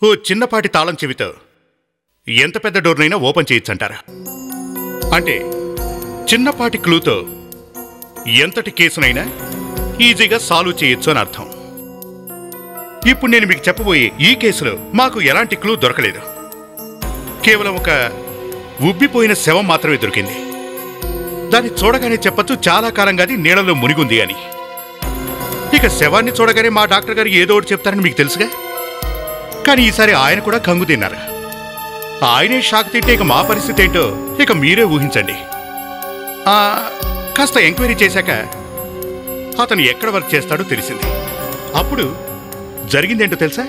ఓ చిన్నపాటి తాళం చెవితో ఎంత పెద్ద డోర్నైనా ఓపెన్ చేయొచ్చంటారా? అంటే చిన్నపాటి క్లూతో ఎంతటి కేసునైనా ఈజీగా సాల్వ్ చేయొచ్చు అని అర్థం. ఇప్పుడు నేను మీకు చెప్పబోయే ఈ కేసులో మాకు ఎలాంటి క్లూ దొరకలేదు. కేవలం ఒక ఉబ్బిపోయిన శవం మాత్రమే దొరికింది. దాన్ని చూడగానే చెప్పచ్చు చాలా కాలంగా అది నీళ్ళలో మునిగుంది అని. ఇక శవాన్ని చూడగానే మా డాక్టర్ గారు ఏదో ఒకటి చెప్తారని మీకు తెలుసుగా. కానీ ఈసారి ఆయన కూడా కంగు తిన్నారు. ఆయనే షాక్ తింటే ఇక మా పరిస్థితి ఏంటో ఇక మీరే ఊహించండి. కాస్త ఎంక్వైరీ చేశాక అతను ఎక్కడ వర్క్ చేస్తాడో తెలిసింది. అప్పుడు జరిగిందేంటో తెలుసా?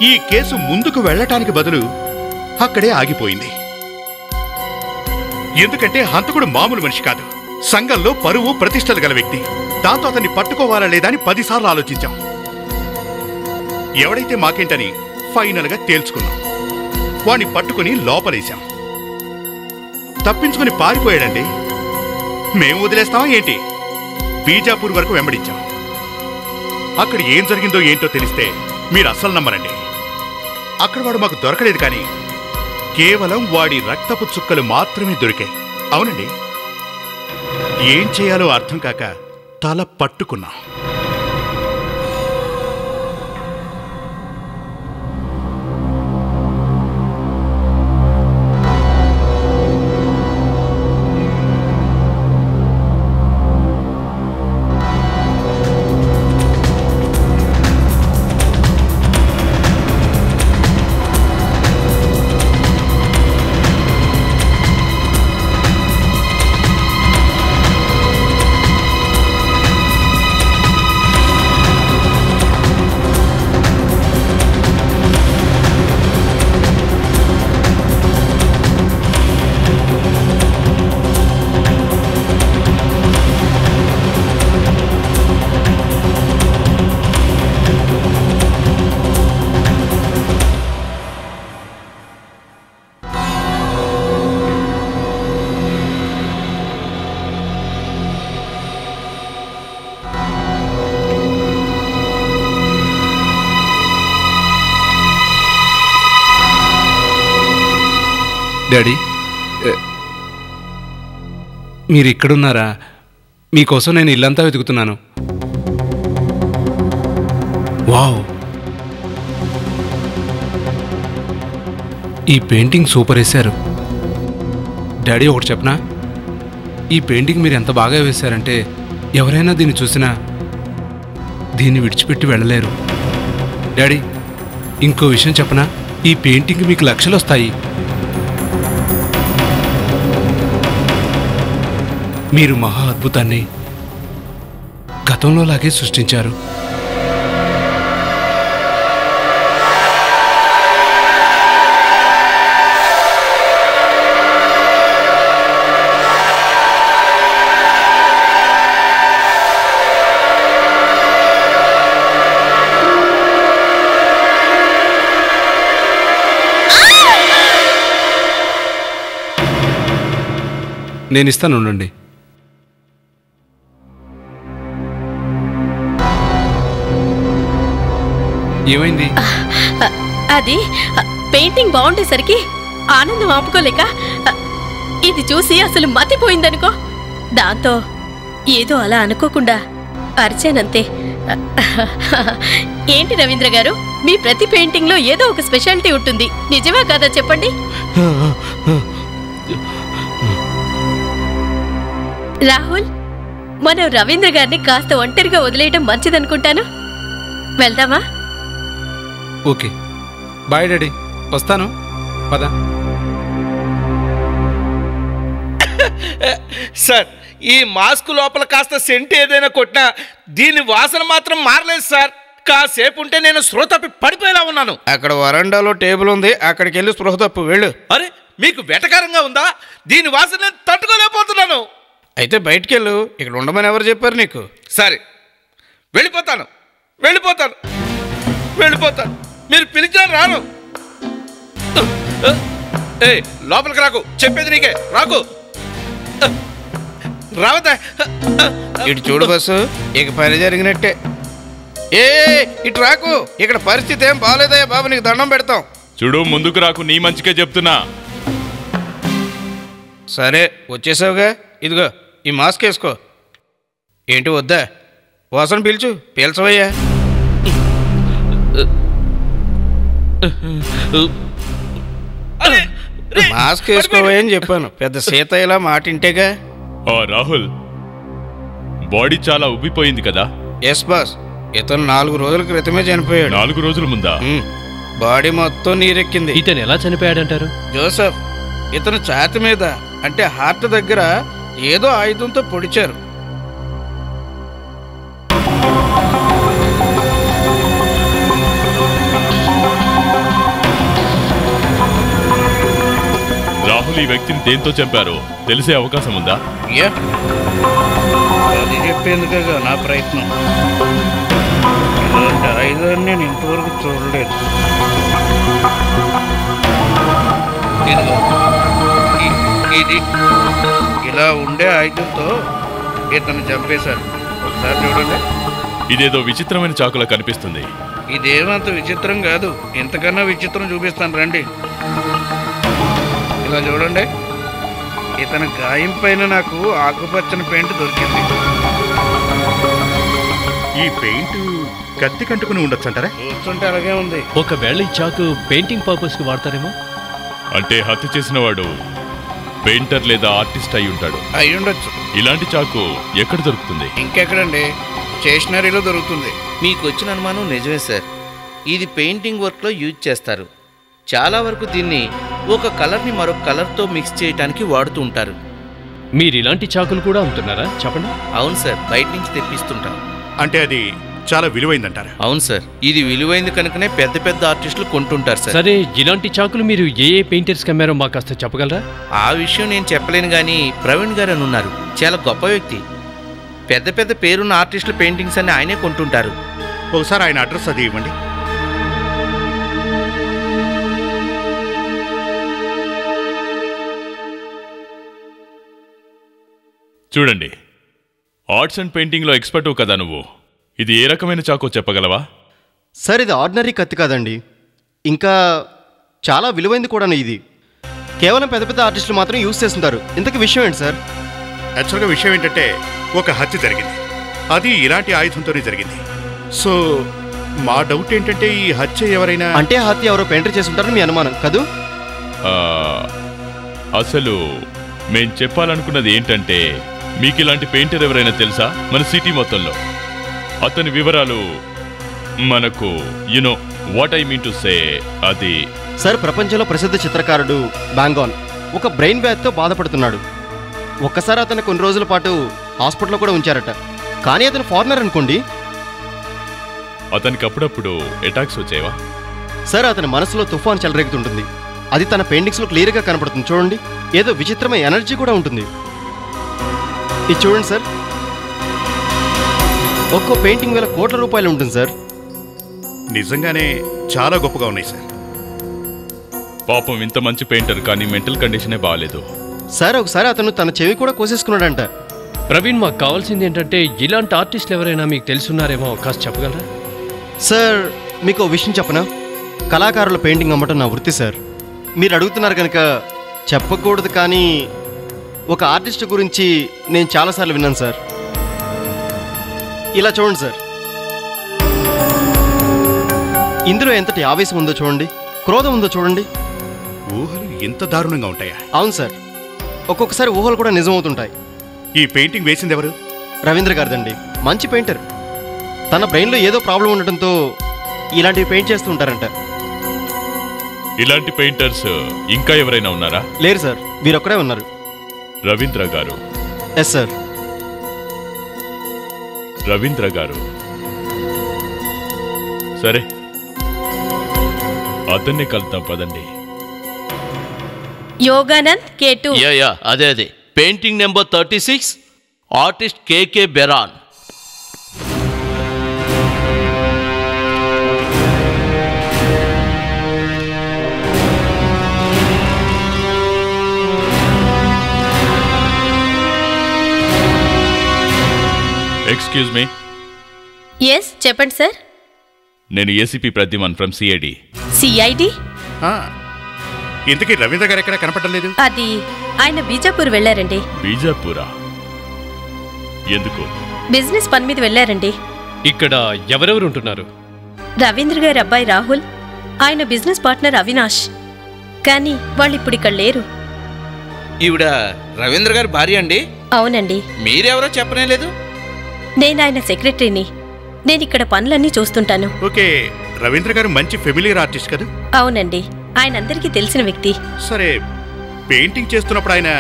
ఈ కేసు ముందుకు వెళ్ళటానికి బదులు అక్కడే ఆగిపోయింది. ఎందుకంటే హంతకుడు మామూలు మనిషి కాదు. సంఘంలో పరువు ప్రతిష్టలు గల వ్యక్తి. దాంతో అతన్ని పట్టుకోవాలా లేదా అని 10 సార్లు ఆలోచించాం. ఎవడైతే మాకేంటని ఫైనల్గా తేల్చుకున్నాం. వాణ్ణి పట్టుకుని లోపలేశాం. తప్పించుకుని పారిపోయాడండి. మేము వదిలేస్తామా ఏంటి? బీజాపూర్ వరకు వెంబడించాం. అక్కడ ఏం జరిగిందో ఏంటో తెలిస్తే మీరు అస్సలు నమ్మరండి. అక్కడ వాడు మాకు దొరకలేదు, కానీ కేవలం వాడి రక్తపు చుక్కలు మాత్రమే దొరికాయి. అవునండి, ఏం చేయాలో అర్థం కాక తల పట్టుకున్నాం. డాడీ, మీరు ఇక్కడున్నారా? మీకోసం నేను ఇల్లంతా వెతుకుతున్నాను. వావ్, ఈ పెయింటింగ్ సూపర్ వేశారు. డాడీ, ఒకటి చెప్పనా? ఈ పెయింటింగ్ మీరు ఎంత బాగా వేశారంటే ఎవరైనా దీన్ని చూసినా దీన్ని విడిచిపెట్టి వెళ్ళలేరు. డాడీ, ఇంకో విషయం చెప్పనా? ఈ పెయింటింగ్ మీకు లక్షలు వస్తాయి. మీరు మహా అద్భుతాన్ని గతంలోలాగే సృష్టించారు. నేను ఇస్తాను, ఉండండి. ఏమైంది? అది పెయింటింగ్ బాగుండేసరికి ఆనందం ఆపుకోలేక ఇది చూసి అసలు మతిపోయిందనుకో. దాంతో ఏదో అలా అనుకోకుండా అరిచానంతే. ఏంటి రవీంద్ర గారు, మీ ప్రతి పెయింటింగ్ లో ఏదో ఒక స్పెషాలిటీ ఉంటుంది. నిజమా కాదా చెప్పండి? రాహుల్, మనం రవీంద్ర గారిని కాస్త ఒంటరిగా వదిలేయడం మంచిదనుకుంటాను. వెళ్దామా? ఓకే, బాయ్ డాడీ, వస్తాను. పద. సార్, ఈ మాస్క్ లోపల కాస్త సెంట్ ఏదైనా కొట్టినా దీని వాసన మాత్రం మారలేదు సార్. కాసేపు ఉంటే నేను స్పృహ తప్పి పడిపోయేలా ఉన్నాను. అక్కడ వరండాలో టేబుల్ ఉంది, అక్కడికి వెళ్ళి స్పృహ తప్పు వెళ్ళు. అరే, మీకు వెటకారంగా ఉందా? దీని వాసన నేను తట్టుకోలేకపోతున్నాను. అయితే బయటికి వెళ్ళు. ఇక్కడ ఉండమని ఎవరు చెప్పారు నీకు? సరే, వెళ్ళిపోతాను. మీరు పిలిచినా రాను. ఏ, లోపలికి రాకు, చెప్పేది నీకే. రాకు, రావద్దా. ఇటు చూడు బస్సు, ఇక పని జరిగినట్టే. ఏ ఇటు రాకు, ఇక్కడ పరిస్థితి ఏం బాగాలేదయ్యా బాబు, నీకు దండం పెడతాం. చూడు ముందుకు రాకు, నీ మంచికే చెప్తున్నా. సరే వచ్చేసావుగా, ఇదిగో ఈ మాస్క్ వేసుకో. ఏంటి వద్దా? వాసన పీల్చు, పీల్చవయ్యా. మాస్క్ వేసుకోవయ్యా అని చెప్పాను, పెద్ద సీతయ్యలా మాట ఇంటేగా. రాహుల్, బాడీ చాలా ఉబ్బిపోయింది కదా? ఎస్ బాస్, ఇతను 4 రోజుల క్రితమే చనిపోయాడు. 4 రోజుల ముందా? బాడీ మొత్తం నీరెక్కింది. ఇతను ఎలా చనిపోయాడంటారు? జోసెఫ్, ఇతను ఛాతి మీద అంటే హార్ట్ దగ్గర ఏదో ఆయుధంతో పొడిచారు. రాహుల్ ఈ వ్యక్తిని దేంతో చంపారో తెలిసే అవకాశం ఉందా? అది చెప్పేందుకేగా నా ప్రయత్నం. ఇలాంటి ఆయుధాన్ని నేను ఇంతవరకు చూడలేదు. ఇది ఇలా ఉండే ఆయుధంతో ఇతను చంపేశారు. ఒకసారి చూడండి. ఇదేదో విచిత్రమైన చాకులా కనిపిస్తుంది. ఇదేమంత విచిత్రం కాదు, ఇంతకన్నా విచిత్రం చూపిస్తాను రండి. ఇలా చూడండి, ఇతని గాయం పైన నాకు ఆకుపచ్చని పెయింట్ దొరికింది. ఈ పెయింట్ కత్తి కంటుకుని ఉండొచ్చంటారా? చూస్తుంటే అలాగే ఉంది. ఒకవేళ ఈ చాకు పెయింటింగ్ పర్పస్ కి వాడతారేమో. అంటే హత్య చేసిన వాడు పెయింటర్ లేదా ఆర్టిస్ట్ అయి ఉంటాడు. అయి ఉండొచ్చు. ఇలాంటి చాకు ఎక్కడ దొరుకుతుంది? ఇంకెక్కడండి, స్టేషనరీలో దొరుకుతుంది. మీకు వచ్చిన అనుమానం నిజమే సార్. ఇది పెయింటింగ్ వర్క్లో యూజ్ చేస్తారు. చాలా వరకు దీన్ని ఒక కలర్ని మరొక కలర్తో మిక్స్ చేయడానికి వాడుతూ ఉంటారు. మీరు ఇలాంటి చాకులు కూడా అమ్ముతున్నారా? చెప్పండి. అవును సార్, బయట నుంచి తెప్పిస్తుంటాం. అంటే అది చాలా విలువైందంటారా? అవును సార్, ఇది విలువైంది కనుకనే పెద్ద పెద్ద ఆర్టిస్టులు కొంటుంటారు సార్. సరే, ఇలాంటి చాకులు మీరు ఏ పెయింటర్స్కి అమ్మారో మాకు కాస్త చెప్పగలరా? ఆ విషయం నేను చెప్పలేను, కానీ ప్రవీణ్ గారు అని ఉన్నారు, చాలా గొప్ప వ్యక్తి. పెద్ద పెద్ద పేరున్న ఆర్టిస్టుల పెయింటింగ్స్ అన్ని ఆయనే కొంటుంటారు. ఒకసారి ఆయన అడ్రస్ అది ఇవ్వండి. చూడండి, ఆర్ట్స్ అండ్ పెయింటింగ్లో ఎక్స్పర్టు కదా నువ్వు. ఇది ఏ రకమైన చాకో చెప్పగలవా? సార్, ఇది ఆర్డినరీ కత్తి కాదండి, ఇంకా చాలా విలువైంది కూడా. ఇది కేవలం పెద్ద పెద్ద ఆర్టిస్టులు మాత్రం యూజ్ చేస్తుంటారు. ఇంతకీ విషయం ఏంటి సార్? యాక్చువల్గా విషయం ఏంటంటే, ఒక హత్య జరిగింది, అది ఇలాంటి ఆయుధంతోనే జరిగింది. సో మా డౌట్ ఏంటంటే, ఈ హత్య ఎవరైనా అంటే హత్య ఎవరో పెయింటర్ చేసి ఉంటారని మీ అనుమానం కదూ? అసలు మేం చెప్పాలనుకున్నది ఏంటంటే, మీకు ఇలాంటి పెయింటర్ ఎవరైనా తెలుసా మన సిటీ మొత్తంలో? అతని వివరాలు మనకు you know what I mean to say అది. సార్, ప్రపంచంలో ప్రసిద్ధ చిత్రకారుడు బ్యాంగాన్ ఒక బ్రెయిన్ వ్యాధితో బాధపడుతున్నాడు. ఒక్కసారి అతను కొన్ని రోజుల పాటు హాస్పిటల్లో కూడా ఉంచారట. కానీ అతను ఫారినర్ అనుకోండి. అతనికి అప్పుడప్పుడు అటాక్స్ వచ్చేవా? సార్, అతని మనసులో తుఫాన్ చెలరేగుతుంటుంది. అది తన పెయింటింగ్స్లో క్లియర్గా కనపడుతుంది. చూడండి, ఏదో విచిత్రమైన ఎనర్జీ కూడా ఉంటుంది. ఇది చూడండి సార్, ఒక్కో పెయింటింగ్ వేల కోట్ల రూపాయలు ఉంటుంది సార్. నిజంగానే చాలా గొప్పగా ఉన్నాయి సార్. పాపం ఇంత మంచి పెయింటర్, కానీ మెంటల్ కండిషనే బాగాలేదు. సార్, ఒకసారి అతను తన చెవి కూడా కోసేసుకున్నాడంట. ప్రవీణ్, మాకు కావాల్సింది ఏంటంటే, ఇలాంటి ఆర్టిస్టులు ఎవరైనా మీకు తెలుసున్నారేమో కాస్త చెప్పగలరా? సార్, మీకు ఓ విషయం చెప్పనా? కళాకారుల పెయింటింగ్ అమ్మటం నా వృత్తి సార్. మీరు అడుగుతున్నారు కనుక చెప్పకూడదు, కానీ ఒక ఆర్టిస్ట్ గురించి నేను చాలాసార్లు విన్నాను సార్. ఇలా చూడండి సార్, ఇందులో ఎంతటి ఆవేశం ఉందో చూడండి, క్రోధం ఉందో చూడండి. ఊహలు ఇంత దారుణంగా ఉంటాయా? అవును సార్, ఒక్కొక్కసారి ఊహలు కూడా నిజమవుతుంటాయి. ఈ పెయింటింగ్ వేసింది ఎవరు? రవీంద్ర గారిదండి, మంచి పెయింటర్. తన బ్రెయిన్లో ఏదో ప్రాబ్లం ఉండటంతో ఇలాంటివి పెయింట్ చేస్తూ ఉంటారంట. ఇలాంటి పెయింటర్స్ ఇంకా ఎవరైనా ఉన్నారా? లేరు సార్, వీరొక్కరే ఉన్నారు. రవీంద్ర గారు. Yes sir. రవీంద్ర గారు, సరే అతన్ని కలుద్దాం పదండి. యోగానంద్ K2. యా అదే పెయింటింగ్ నెంబర్ 36, ఆర్టిస్ట్ KK బెరాన్. Excuse me. ఎస్, చెప్పండి సార్. నేను ACP Pradyuman from CID. CID? ఇంతకీ రవీంద్ర గారు ఎక్కడ కనపడలేదు? అది ఆయన బీజాపూర్ వెళ్ళారండి. బీజాపూరా? ఎందుకు? బిజినెస్ పని మీద వెళ్ళారండి. ఇక్కడ ఎవరెవరు ఉంటున్నారు? రవీంద్ర గారి అబ్బాయి రాహుల్, ఆయన బిజినెస్ పార్ట్నర్ అవినాష్. కానీ వాళ్ళు ఇప్పుడు ఇక్కడ లేరు. ఈవిడ రవీంద్ర గారి భార్య అండి? అవునండి. మీరెవరో చెప్పనే లేదు. నేను ఆయన సెక్రటరీని. నేను ఇక్కడ పనులన్నీ చూస్తుంటాను. ఓకే, రవీంద్ర గారు మంచి ఫెమిలియర్ ఆర్టిస్ట్ కదా? అవునండి, ఆయన అందరికీ తెలిసిన వ్యక్తి. సరే, పెయింటింగ్ చేస్తున్నప్పుడు ఆయన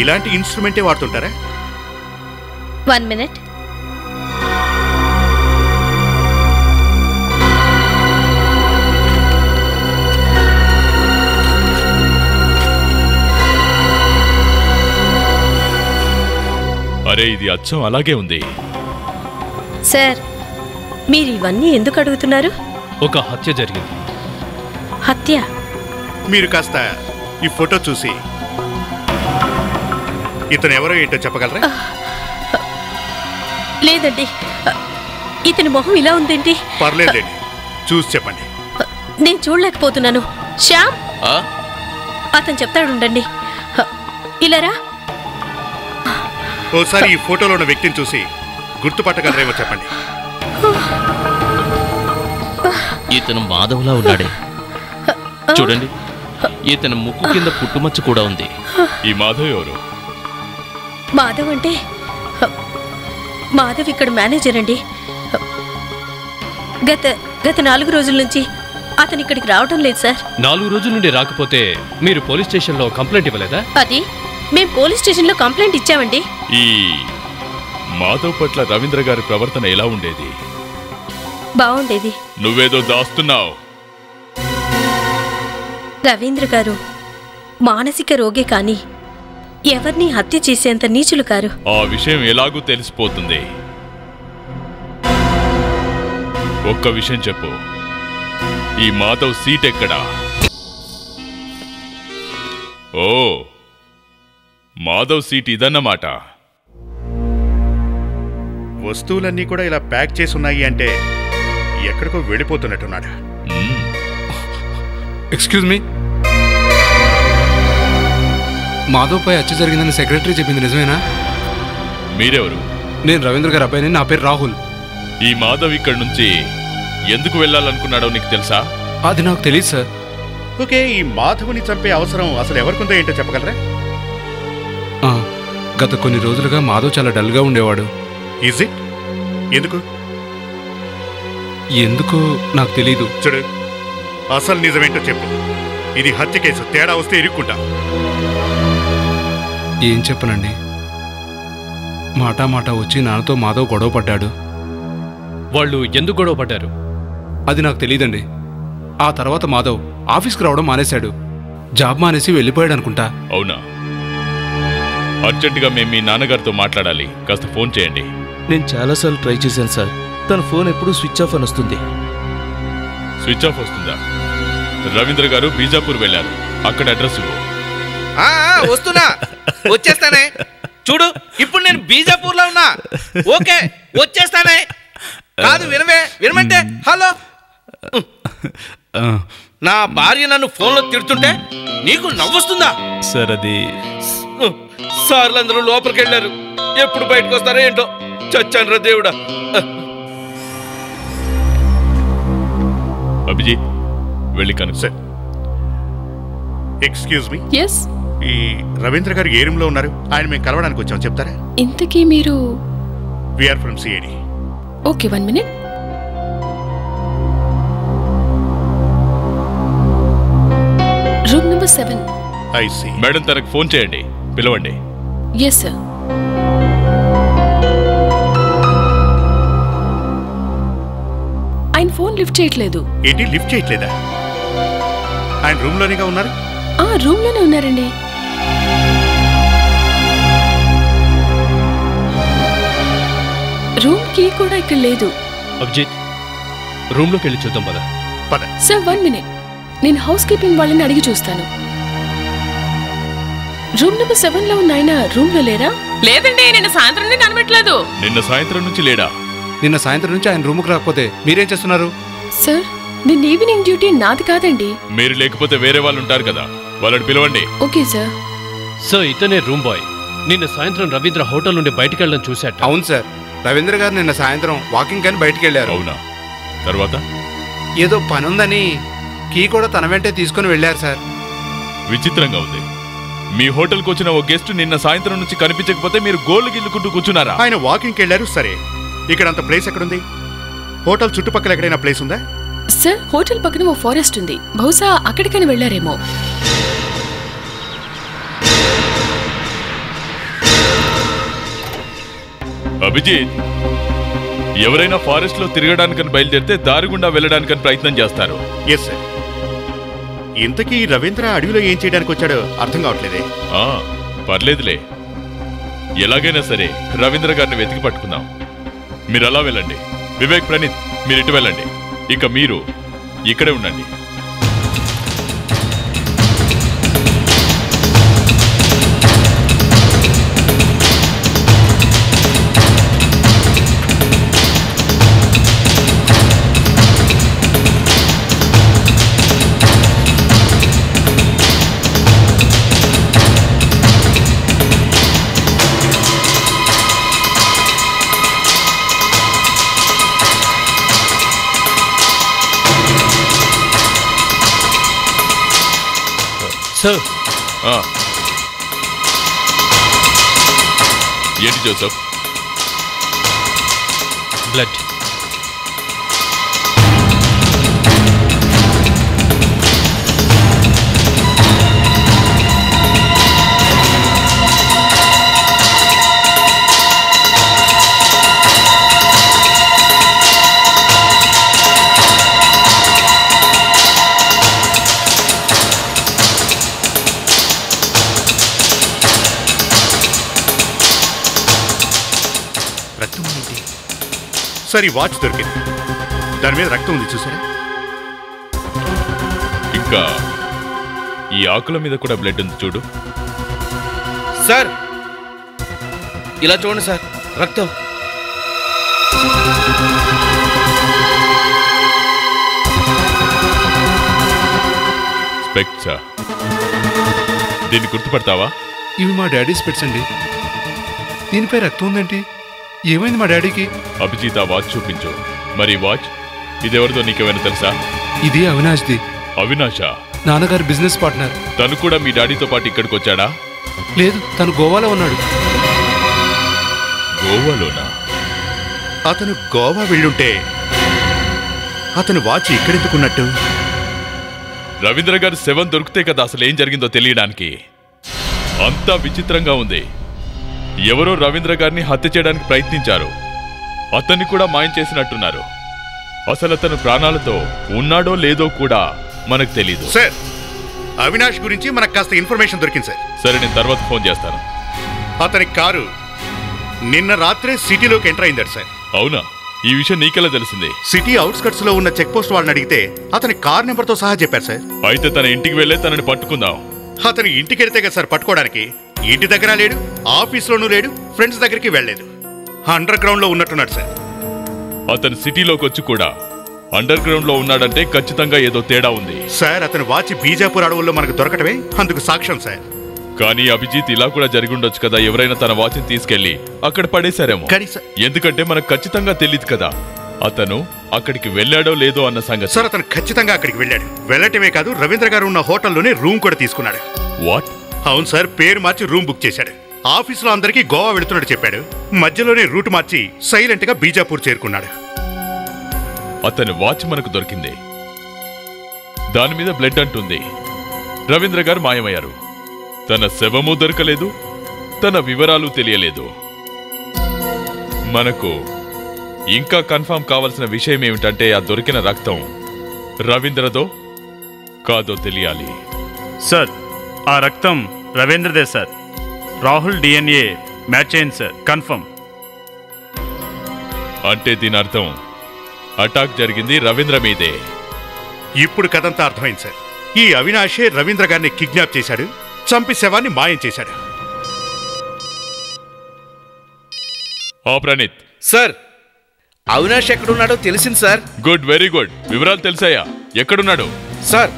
ఇలాంటి ఇన్స్ట్రుమెంటే వాడుతుంటారా? 1 minute. అరే, ఇది అచ్చం అలాగే ఉంది. సార్, మీరు ఇవన్నీ ఎందుకు అడుగుతున్నారు? ఒక హత్య జరిగింది. హత్య? మీరు కాస్త ఈ ఫోటో చూసి ఇతను ఎవరో ఏంటో చెప్పగలరా? లేదండి, ఇతని మొహం ఇలా ఉందేంటి? పర్లేదండి, చూసి చెప్పండి. నేను చూడలేకపోతున్నాను. శ్యామ్, అతను చెప్తాడు, ఉండండి. ఇలారా. ఓసారి ఈ ఫోటోలో ఉన్న వ్యక్తిని చూసి గుర్తుపట్టగలరేమో చెప్పండి. ఇతను మాధవ్లా ఉన్నాడే, చూడండి. ఇతను ముక్కు కింద పుట్టుమచ్చ కూడా ఉంది. ఈ మాధవ్ ఎవరు? మాధవ్ అంటే మాధవ్ ఇక్కడ మేనేజర్ అండి. గత 4 రోజుల నుంచి అతను ఇక్కడికి రావడం లేదు సార్. 4 రోజుల నుండి రాకపోతే మీరు పోలీస్ స్టేషన్లో కంప్లైంట్ ఇవ్వలేదా? అది మేము పోలీస్ స్టేషన్లో కంప్లైంట్ ఇచ్చామండి. ఈ మాధవ్ పట్ల రవీంద్ర గారి ప్రవర్తన ఎలా ఉండేది? బాగుండేది. నువ్వేదో దాస్తున్నావు. రవీంద్ర గారు మానసిక రోగే కానీ ఎవరిని హత్య చేసేంత నీచులు కారు. ఆ విషయం ఎలాగూ తెలిసిపోతుంది. ఒక్క విషయం చెప్పు, ఈ మాధవ్ సీట్ ఎక్కడా? ఓ, మాధవ్ సీట్ ఇదన్నమాట. వస్తువులన్నీ కూడా ఇలా ప్యాక్ చేసి ఉన్నాయి అంటే ఎక్కడికో వెళ్ళిపోతున్నట్టున్నాడు. ఎక్స్క్యూజ్ మీ, మాధవ్పై హత్య జరిగిందని సెక్రటరీ చెప్పింది నిజమేనా? మీరెవరు? నేను రవీంద్ర గారి అబ్బాయిని. నా పేరు రాహుల్. ఈ మాధవ్ ఇక్కడి నుంచి ఎందుకు వెళ్ళాలనుకున్నాడో నీకు తెలుసా? అది నాకు తెలియదు సార్. ఓకే, ఈ మాధవుని చంపే అవసరం అసలు ఎవరికుందో ఏంటో చెప్పగలరా? గత కొన్ని రోజులుగా మాధవ్ చాలా డల్గా ఉండేవాడు. Is it? ఎందుకు? ఎందుకో నాకు తెలీదు. చూడు, అసలు నిజమేంటో చెప్పు. ఇది హత్య కేసు, తేడా వస్తే ఇరుక్కుంటా. ఏం చెప్పనండి, మాట వచ్చి నాన్నతో మాధవ్ గొడవ పడ్డాడు. వాళ్ళు ఎందుకు గొడవ పడ్డారు? అది నాకు తెలీదండి. ఆ తర్వాత మాధవ్ ఆఫీస్కి రావడం మానేశాడు. జాబ్ మానేసి వెళ్ళిపోయాడు అనుకుంటా. అవునా? అర్జెంటుగా మేము మీ నాన్నగారితో మాట్లాడాలి. కాస్త ఫోన్ చేయండి. నేను చాలాసార్లు ట్రై చేశాను సార్. తన ఫోన్ ఎప్పుడూ స్విచ్ ఆఫ్ అని వస్తుంది. స్విచ్ ఆఫ్ వస్తుందా? రవీంద్ర గారు బీజాపూర్ వెళ్ళారు. అక్కడ అడ్రస్ ఇవ్వు. వస్తున్నా, వచ్చేస్తానే. చూడు, ఇప్పుడు నేను బీజాపూర్లో ఉన్నా. ఓకే, వచ్చేస్తానే. కాదు, వినమంటే హలో. నా భార్య నన్ను ఫోన్లో తిడుతుంటే నీకు నవ్వొస్తుందా? సార్, అది సార్లందరూ లోపలికి వెళ్ళారు. ఎప్పుడు బయటకు వస్తారో ఏంటో. చచ్చాను రా దేవుడా. అభిజిత్, వెళ్ళి కనుక. Sir, excuse me. ఎస్. ఈ రవీంద్ర గారు ఏ రూమ్ లో ఉన్నారు? ఆయన మేము కలవడానికి వచ్చాం, చెప్తారా? ఇంతకీ మీరు? We're from CID. Okay, 1 minute. Room number 7. I see. Madam, తనకు ఫోన్ చేయండి, పిలవండి. Yes sir. ఆయన ఫోన్ లిఫ్ట్ చేయట్లేదు. ఏంటి, లిఫ్ట్ చేయట్లేదా? ఆయన రూమ్ లోనేగా ఉన్నారు. రూమ్ లోనే ఉన్నారండి. రూమ్ కీ కూడా ఇక్కడ లేదు. అభిజిత్, రూమ్లోకి వెళ్ళి చూద్దాం పద. పద. Sir, 1 minute. నేను హౌస్ కీపింగ్ వాళ్ళని అడిగి చూస్తాను. రూమ్ నెంబర్ 7 లో ఉన్న ఆయన రూమ్ లో లేరా? లేదండి, నిన్న సాయంత్రం నుండి కనబెట్టలేదు. నిన్న సాయంత్రం నుంచి లేడా? నిన్న సాయంత్రం నుంచి ఆయన రూముకు రాకపోతే మీరేం చేస్తున్నారు? సార్ నిన్న ఈవినింగ్ డ్యూటీ నాది కాదండి. మీరు లేకపోతే వేరే వాళ్ళు ఉంటారు కదా, వాళ్ళని పిలవండి. Okay sir. సో ఇతనే రూమ్ బాయ్. నిన్న సాయంత్రం రవీంద్ర హోటల్ నుండి బయటికి వెళ్ళడం చూశాట. అవును సార్, రవీంద్ర గారు నిన్న సాయంత్రం వాకింగ్ అని బయటికి వెళ్ళారు. అవునా? తర్వాత ఏదో పని ఉందని కీ కూడా తన వెంటే తీసుకుని వెళ్ళారు సార్. విచిత్రంగా ఉంది. మీ హోటల్కి వచ్చిన ఓ గెస్ట్ నిన్న సాయంత్రం నుంచి కనిపించకపోతే మీరు గోళ్ళు గిల్లుకుంటూ కూర్చున్నారా? ఆయన వాకింగ్కి వెళ్ళారు. సరే, ఇక్కడ అంత ప్లేస్ ఎక్కడుంది? హోటల్ చుట్టుపక్కల ఎక్కడైనా ప్లేస్ ఉందా? సార్ హోటల్ పక్కన ఓ ఫారెస్ట్ ఉంది, బహుశా అక్కడికని వెళ్ళారేమో. అభిజిత్, ఎవరైనా ఫారెస్ట్ లో తిరగడానికని బయలుదేరితే దారి గుండా వెళ్ళడానికని ప్రయత్నం చేస్తారు. Yes sir. ఇంతకీ రవీంద్ర అడవిలో ఏం చేయడానికి వచ్చాడో అర్థం కావట్లేదే. పర్లేదులే, ఎలాగైనా సరే రవీంద్ర గారిని వెతికి పట్టుకుందాం. మీరు అలా వెళ్ళండి. వివేక్, ప్రణీత్, మీరు ఇటు వెళ్ళండి. ఇక మీరు ఇక్కడే ఉండండి. సార్ ఏంటి జోసఫ్? బ్లడ్. సరే, వాచ్ దొరికింది. దాని మీద రక్తం ఉంది, చూసారా? ఇంకా ఈ ఆకుల మీద కూడా బ్లడ్ ఉంది, చూడు. సార్ ఇలా చూడండి సార్, రక్తం. స్పెక్ట్సా? దీన్ని గుర్తుపడతావా? ఇవి మా డాడీ స్పెట్స్ అండి. దీనిపై రక్తం ఉందేంటి? ఏమైంది మా డాడీకి? అభిజిత్, ఆ వాచ్ చూపించు. మరి వాచ్ ఇదెవరిదో నీకేమైనా తెలుసా? ఇది అవినాష్ది. అవినాషా? నాన్నగారు బిజినెస్ పార్ట్నర్. తను కూడా మీ డాడీతో పాటు ఇక్కడికి వచ్చాడా? లేదు, తను గోవాలో ఉన్నాడు. గోవాలోనా? అతను గోవా వెళ్ళుంటే అతను వాచ్ ఇక్కడెందుకున్నట్టు? రవీంద్ర గారి శవం దొరికితే కదా అసలు ఏం జరిగిందో తెలియడానికి. అంతా విచిత్రంగా ఉంది. ఎవరో రవీంద్ర గారిని హత్య చేయడానికి ప్రయత్నించారు. అతన్ని కూడా మాయం చేసినట్టున్నారు. అసలు అతను ప్రాణాలతో ఉన్నాడో లేదో కూడా మనకు తెలీదు. సార్, అవినాష్ గురించి మనకు కాస్త ఇన్ఫర్మేషన్ దొరికింది సార్. సరే, నేను తర్వాత ఫోన్ చేస్తాను. అతని కారు నిన్న రాత్రే సిటీలోకి ఎంటర్ అయిందట సార్. అవునా? ఈ విషయం నీకెలా తెలిసింది? సిటీ అవుట్స్కట్స్ లో ఉన్న చెక్ పోస్ట్ వాళ్ళని అడిగితే అతని కార్ నెంబర్తో సహా చెప్పారు సార్. అయితే తన ఇంటికి వెళ్ళే తనని పట్టుకుందాం. అతని ఇంటికి వెళ్తే కదా సార్ పట్టుకోవడానికి. ఇంటి దగ్గర లేడు, ఆఫీస్లోనూ లేడు, ఫ్రెండ్స్ దగ్గరికి వెళ్ళలేదు. అండర్ గ్రౌండ్ లో ఉన్నట్టున్నాడు సార్. అతను సిటీలోకి వచ్చి కూడా అండర్ గ్రౌండ్ లో ఉన్నాడంటే ఖచ్చితంగా ఏదో తేడా ఉంది సార్. అతను వాచి బీజాపూర్ అడవుల్లో మనకు దొరకటమే అందుకు సాక్ష్యం సార్. కానీ అభిజిత్, ఇలా కూడా జరిగి ఉండొచ్చు కదా. ఎవరైనా తన వాచ్ని తీసుకెళ్లి అక్కడ పడేశారేమో. ఎందుకంటే మనకు ఖచ్చితంగా తెలియదు కదా అతను అక్కడికి వెళ్ళాడో లేదో అన్న సంగతి. సార్, అతను ఖచ్చితంగా అక్కడికి వెళ్ళాడు. వెళ్ళటమే కాదు, రవీంద్ర గారు ఉన్న హోటల్లోనే రూమ్ కూడా తీసుకున్నాడు. వాట్? అవును సార్, పేరు మార్చి రూమ్ బుక్ చేశాడు. ఆఫీసులో అందరికీ గోవా వెళుతున్నట్టు చెప్పాడు. మధ్యలోనే రూట్ మార్చి సైలెంట్ గా బీజాపూర్ చేరుకున్నాడు. అతని వాచ్ మనకు దొరికింది. దాని మీద బ్లడ్ అంటుంది. రవీంద్ర గారు మాయమయ్యారు. తన శవము దొరకలేదు, తన వివరాలు తెలియలేదు. మనకు ఇంకా కన్ఫర్మ్ కావాల్సిన విషయం ఏమిటంటే ఆ దొరికిన రక్తం రవీంద్రదో కాదో తెలియాలి. సార్, ఆ రక్తం రవీంద్రదే సార్. రాహుల్ డిఎన్ఏ మ్యాచ్ అయింది సార్, కన్ఫర్మ్. అంటే దీని అర్థం అటాక్ జరిగింది రవీంద్ర మీదే. ఇప్పుడు కథంతా అర్థమైంది సార్. ఈ అవినాషే రవీంద్ర గారిని కిడ్నాప్ చేశాడు, చంపి శవాన్ని మాయం చేశాడు. ప్రణీత్ సార్, అవినాష్ ఎక్కడున్నాడో తెలిసింది సార్. Good, very good. వివరాలు తెలిసాయా? ఎక్కడున్నాడు? సార్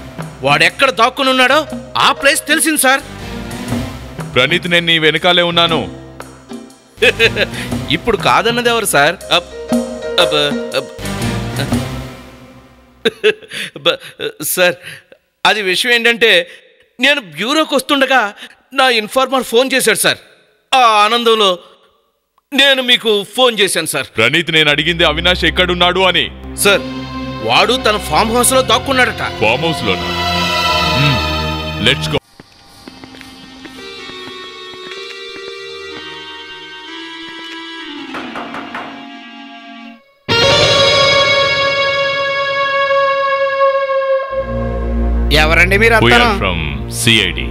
వాడెక్కడ దాక్కుని ఉన్నాడో ఆ ప్లేస్ తెలిసింది సార్. ప్రణీత్, నేను నీ వెనకాలే ఉన్నాను. ఇప్పుడు కాదన్నది ఎవరు సార్? సార్ అది విషయం ఏంటంటే నేను బ్యూరోకి వస్తుండగా నా ఇన్ఫార్మర్ ఫోన్ చేశాడు సార్. ఆ ఆనందంలో నేను మీకు ఫోన్ చేశాను సార్. ప్రణీత్, నేను అడిగింది అవినాష్ ఎక్కడున్నాడు అని. సార్ వాడు తన ఫామ్ హౌస్ లో దాక్కున్నాడట. ఫామ్ హౌస్ లోనా? Let's go. ఎవరండి మీరు? From CID.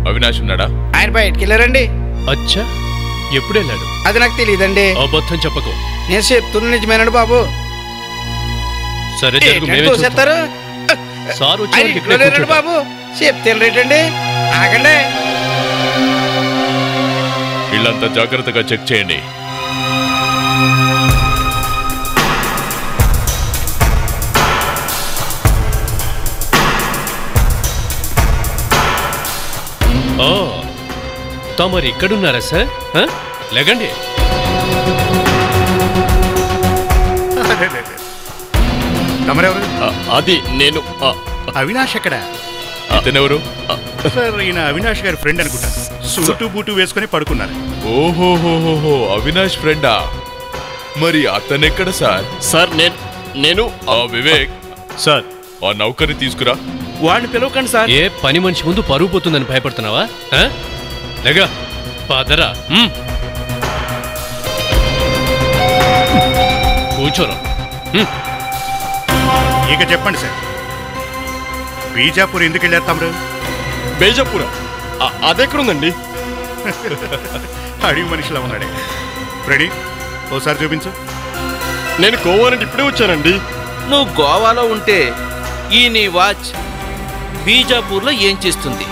అవినాష్ ఉన్నాడా? ఆయన బయటికి వెళ్ళారండి. అచ్చా, ఎప్పుడు వెళ్ళాడు? అది నాకు తెలియదండి. అబద్ధం చెప్పకు. నేను చెప్తున్నా నిజమేనండి బాబు. సరే జరుగు, మేమే చూస్తాం. చూసేస్తారు. సార్ ఆయన వచ్చి ఇంట్లో లేరండి బాబు. చెప్తే రేటండి. ఆగండి. ఇళ్ళంతా జాగ్రత్తగా చెక్ చేయండి. తమరు ఇక్కడున్నారా సార్? లేకండి. తమరెవరు? అది నేను. అవినాష్ ఎక్కడ? ఇతనెవరు? సార్ ఈయన అవినాష్ గారి ఫ్రెండ్ అనుకుంటా. సూటు బూటు వేసుకుని పడుకున్నారు. ఓహోహోహో, అవినాష్ ఫ్రెండా? మరి అతనెక్కడ సార్? సార్ నేను వివేక్ సార్, ఆ నౌకర్ని తీసుకురా. వాడిని పిలవకండి సార్. ఏ పని మనిషి ముందు పరుగు పోతుందని భయపడుతున్నావా? లేగా పదరా. కూర్చోరా. ఇక చెప్పండి సార్, బీజాపూర్ ఎందుకు వెళ్ళారు తమరు? బేజాపూరా? అదెక్కడుందండి? అడిగి మనిషిలా ఉన్నాడే. రెడీ, ఓసారి చూపించు. నేను గోవా నుండి ఇప్పుడే వచ్చానండి. నువ్వు గోవాలో ఉంటే ఈ నీ వాచ్ బీజాపూర్లో ఏం చేస్తుంది?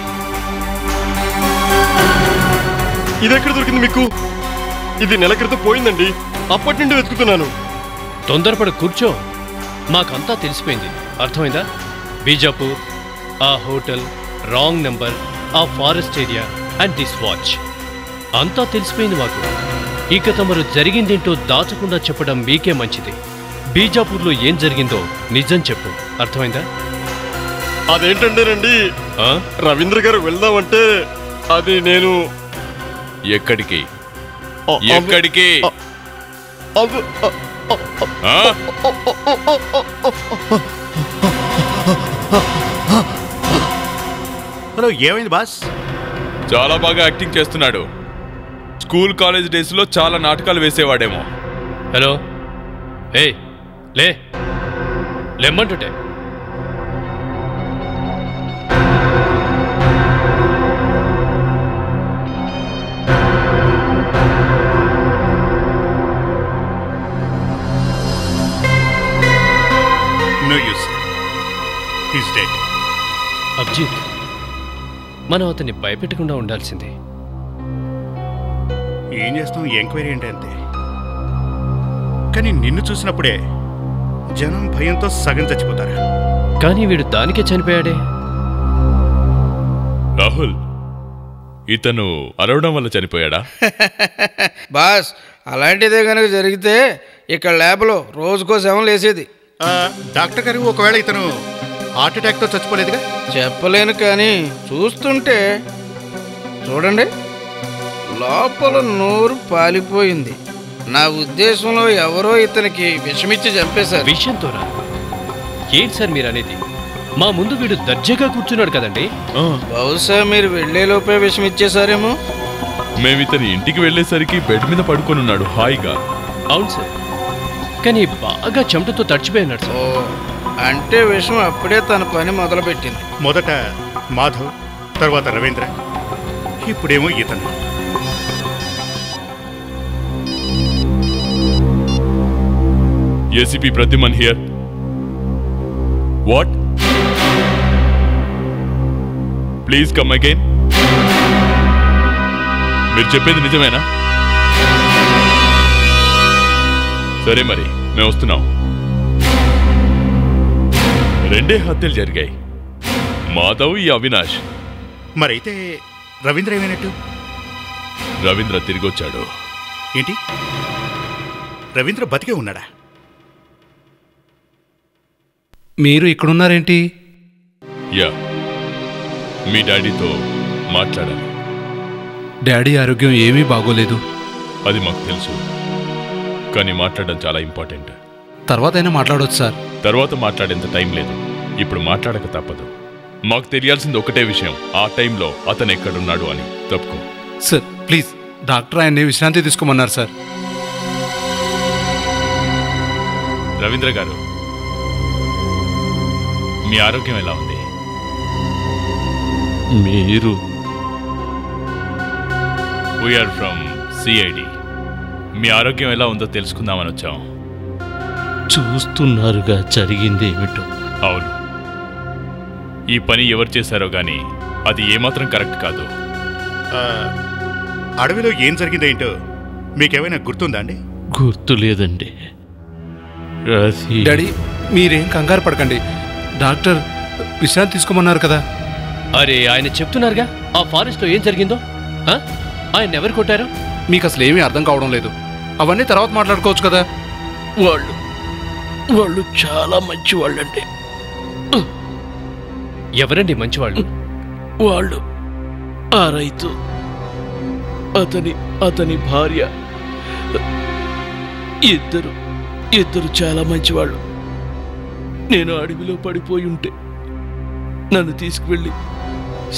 ఇది ఎక్కడ దొరికింది మీకు? ఇది నెల క్రితం పోయిందండి. అప్పటి నుండి వెతుకుతున్నాను. తొందరపడి కూర్చో, మాకంతా తెలిసిపోయింది. అర్థమైందా? బీజాపూర్, ఆ హోటల్, రాంగ్ నెంబర్, ఆ forest area and this watch అంతా తెలిసిపోయింది మాకు. ఇక తమరు జరిగిందేంటో దాచకుండా చెప్పడం మీకే మంచిది. బీజాపూర్లో ఏం జరిగిందో నిజం చెప్పు. అర్థమైందా? అదేంటంటేనండి, రవీంద్ర గారు వెళ్దామంటే అది నేను. ఎక్కడికి? ఎక్కడికి? హలో, ఏమైంది బాస్? చాలా బాగా యాక్టింగ్ చేస్తున్నాడు. స్కూల్ కాలేజ్ డేస్ లో చాలా నాటకాలు వేసేవాడేమో. హలో, లేమ్మంటుంటే. No use. He's dead. Abhijit, మనం అతన్ని భయపెట్టకుండా ఉండాల్సిందే. ఏం చేస్తాం, ఎంక్వైరీ ఏంటి అంతే. కానీ నిన్ను చూసినప్పుడే జనం భయంతో సగం చచ్చిపోతారు. కానీ వీడు దానికే చనిపోయాడే. రాహుల్, ఇతను అరవడం వల్ల చనిపోయాడా? బాస్, అలాంటిదే కనుక జరిగితే ఇక్కడ ల్యాబ్లో రోజుకో శవం లేసేది. డాక్టర్ గారు, ఒకవేళ ఇతను హార్ట్ అటాక్తో చచ్చిపోలేదుగా? చెప్పలేను, కానీ చూస్తుంటే చూడండి, లోపల నోరు పాలిపోయింది. నా ఉద్దేశంలో ఎవరో ఇతనికి విషమిచ్చి చంపేశారు. విషయంతోనా? ఏంటి సార్ మీరు అనేది? మా ముందు వీడు దర్జాగా కూర్చున్నాడు కదండి. బహుశా మీరు వెళ్లేలోపే విషమిచ్చేశారేమో. మేమితని ఇంటికి వెళ్ళేసరికి బెడ్ మీద పడుకొనున్నాడు హాయిగా. అవును సార్, కానీ బాగా చెమటతో తడిచిపోయినాడు సార్. అంటే విషం అప్పుడే తన పని మొదలుపెట్టింది. మొదట మాధవ్, తర్వాత రవీంద్ర, ఇప్పుడేమో ఇతను. ACP Pradyuman here. What? Please come again. మీరు చెప్పేది నిజమేనా? సరే మరి మేము వస్తున్నాం. 2 హత్యలు జరిగాయి, మాధవ్ ఈ అవినాష్. మరైతే రవీంద్ర ఏమైనట్టు? రవీంద్ర తిరిగొచ్చాడు. ఏంటి, రవీంద్ర బతికే ఉన్నాడా? మీరు ఇక్కడున్నారేంటి? యా, మీ డాడీతో మాట్లాడాలి. డాడీ ఆరోగ్యం ఏమీ బాగోలేదు. అది మాకు తెలుసు, కానీ మాట్లాడడం చాలా ఇంపార్టెంట్. తర్వాత అయినా మాట్లాడవచ్చు సార్. తర్వాత మాట్లాడేంత టైం లేదు, ఇప్పుడు మాట్లాడక తప్పదు. మాకు తెలియాల్సింది ఒకటే విషయం, ఆ టైంలో అతను ఎక్కడున్నాడు అని. తప్పుకో సార్, ప్లీజ్. డాక్టర్ ఆయన్ని విశ్రాంతి తీసుకోమన్నారు సార్. రవీంద్ర గారు, మీ ఆరోగ్యం ఎలా ఉంది? మీరు? We're from CID. మీ ఆరోగ్యం ఎలా ఉందో తెలుసుకుందామని వచ్చాం. చూస్తున్నారుగా జరిగింది ఏమిటో. అవును, ఈ పని ఎవరు చేశారో గాని అది ఏమాత్రం కరెక్ట్ కాదు. అడవిలో ఏం జరిగిందేంటో మీకేమైనా గుర్తుందా అండి? గుర్తు లేదండి. డాడీ, మీరేం కంగారు పడకండి. డాక్టర్ విశ్రాంతి తీసుకోమన్నారు కదా. అరే, ఆయన చెప్తున్నారుగా ఆ ఫారెస్ట్లో ఏం జరిగిందో. ఆయన ఎవరు కొట్టారు? మీకు అసలు ఏమీ అర్థం కావడం లేదు. అవన్నీ తర్వాత మాట్లాడుకోవచ్చు కదా. వాళ్ళు చాలా మంచి వాళ్ళండి. ఎవరండి మంచివాళ్ళు? వాళ్ళు ఆ రైతు, అతని భార్య, ఇద్దరు చాలా మంచివాళ్ళు. నేను అడవిలో పడిపోయి ఉంటే నన్ను తీసుకువెళ్ళి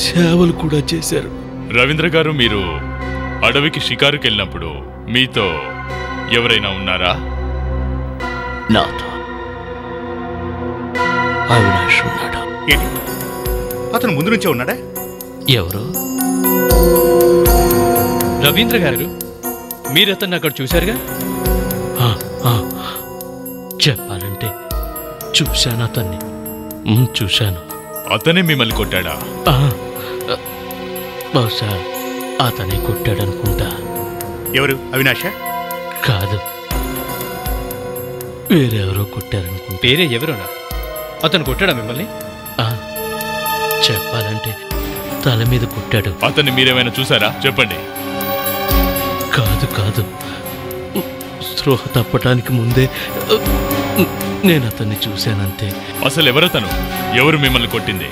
సేవలు కూడా చేశారు. రవీంద్ర గారు, మీరు అడవికి షికారుకి వెళ్ళినప్పుడు మీతో ఎవరైనా ఉన్నారా? నాతో అవినాష్ ఉన్నాడు. ఏంటి, అతను ముందు నుంచే ఉన్నాడా? ఎవరు? రవీంద్ర గారు, మీరు అతన్ని అక్కడ చూశారుగా? చెప్పాలంటే చూశాను, అతన్ని చూశాను. అతనే మిమ్మల్ని కొట్టాడా? బహుశా అతనే కొట్టాడనుకుంటా. ఎవరు, అవినాష? కాదు, వేరెవరో కొట్టారనుకుంటా. వేరే ఎవరోనా? అతను కొట్టాడా మిమ్మల్ని? చెప్పాలంటే తల మీద కొట్టాడు. అతన్ని మీరేమైనా చూసారా? చెప్పండి. కాదు, స్పృహ తప్పటానికి ముందే నేను అతన్ని చూశానంతే. అసలు ఎవరతను? ఎవరు మిమ్మల్ని కొట్టింది?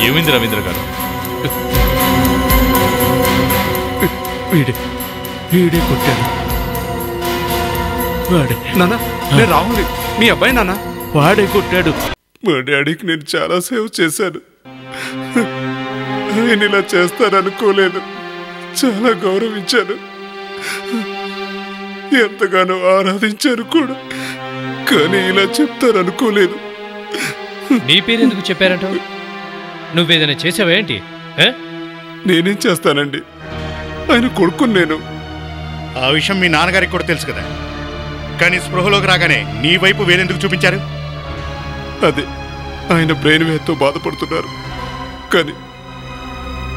ఏమైంది రవీంద్ర గారు? వీడే కొట్టాడు. వాడే. నాన్న, నేను రాహుల్, మీ అబ్బాయి. నాన్న, వాడే కొట్టాడు. మా డాడీకి నేను చాలా సేవ్ చేశాను. ఆయన ఇలా చేస్తారనుకోలేదు. చాలా గౌరవించాను, ఎంతగానో ఆరాధించాను కూడా. కానీ ఇలా చెప్తారనుకోలేదు. నీ పేరు ఎందుకు చెప్పారంటావు? నువ్వేదైనా చేసావేంటి? నేనేం చేస్తానండి, ఆయన కొడుకుని నేను. ఆ విషయం మీ నాన్నగారికి కూడా తెలుసు కదా. కానీ స్పృహలోకి రాగానే నీ వైపు వేరెందుకు చూపించారు? అదే, ఆయన బ్రెయిన్ వేవ్తో బాధపడుతున్నారు. కానీ